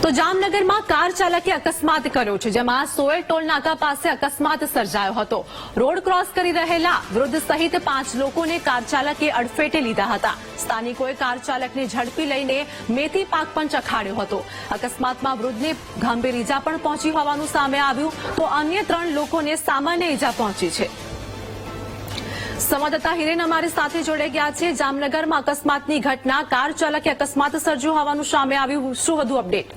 તો જામનગરમાં કાર ચાલકે અકસ્માત કર્યો છે, જેમાં સોય ટોલ નાકા પાસે અકસ્માત સર્જાયો હતો। રોડ ક્રોસ કરી રહેલા વૃદ્ધ સહિત 5 લોકોને કાર ચાલકે અડફેટે લીધા હતા। સ્થાનિકોએ કાર ચાલકને ઝડપી લઈને મેથી પાક પણ ચખાડ્યો હતો। અકસ્માતમાં વૃદ્ધને ગંભીર ઈજા પણ પહોંચી હોવાનું સામે આવ્યું, તો અન્ય 3 લોકોને સામાન્ય ઈજા પહોંચી છે। સંવાદદાતા હિરેન અમારી સાથે જોડાઈ ગયા છે। જામનગરમાં અકસ્માતની ઘટના, કાર ચાલકે અકસ્માત સર્જ્યો હોવાનું સામે આવ્યું, શું વધુ અપડેટ?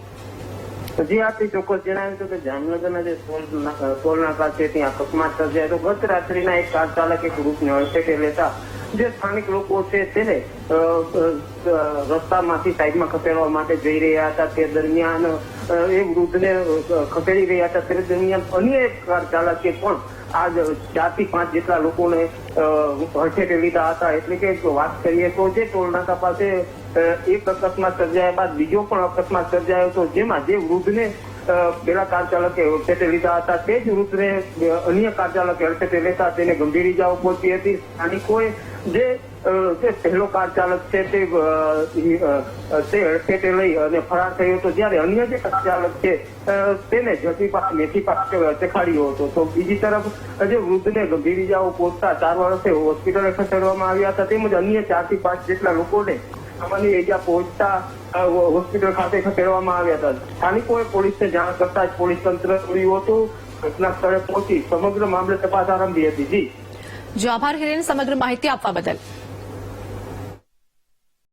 જી આપની ચોક્કસ જણાવ્યું કે જામનગરના જે ટોલ નાકા છે ત્યાં અકસ્માત સર્જાયો તો ગત રાત્રિના એક કાર ચાલક એક વૃદ્ધને અડફેટે લેતા જે સ્થાનિક લોકો છે તેને રસ્તામાંથી સાઈડમાં ખસેડવા માટે જઈ રહ્યા હતા। તે દરમિયાન એ વૃદ્ધને ખસેડી રહ્યા હતા, તે દરમિયાન અન્ય એક કાર ચાલકે પણ આ 4 થી 5 જેટલા લોકોને અડફેટે લીધા હતા। એટલે કે વાત કરીએ તો જે ટોલ નાકા પાસે એક અકસ્માત સર્જાયા બાદ બીજો પણ અકસ્માત સર્જાયો હતો, જેમાં જે વૃદ્ધને પેલા કાર ચાલકે અડફેટે લીધા હતા તે જ વૃદ્ધને અન્ય કાર ચાલકે અડફેટે લેતા તેને ગંભીર ઈજાઓ પહોંચી હતી। સ્થાનિકોએ જે પહેલો કાર ચાલક છે તે અડફેટે લઈ અને ફરાર થયો હતો, જ્યારે અન્ય જે કાર ચાલક છે તેને ઝડપી પાક મેથી પાક ચખાડ્યો હતો। તો બીજી તરફ જે વૃદ્ધને ગંભીર ઈજાઓ પહોંચતા સારવાર અર્થે હોસ્પિટલે ખસેડવામાં આવ્યા હતા, તેમજ અન્ય 4 થી 5 જેટલા લોકોને સામાન્ય ઈજા પહોંચતા હોસ્પિટલ ખાતે ખસેડવામાં આવ્યા હતા। સ્થાનિકોએ પોલીસને જાણ કરતા જ પોલીસ તંત્ર દોડ્યું હતું, ઘટના સ્થળે પહોંચી સમગ્ર મામલે તપાસ આરંભી હતી। જી આભાર હિરેન, સમગ્ર માહિતી આપવા બદલ।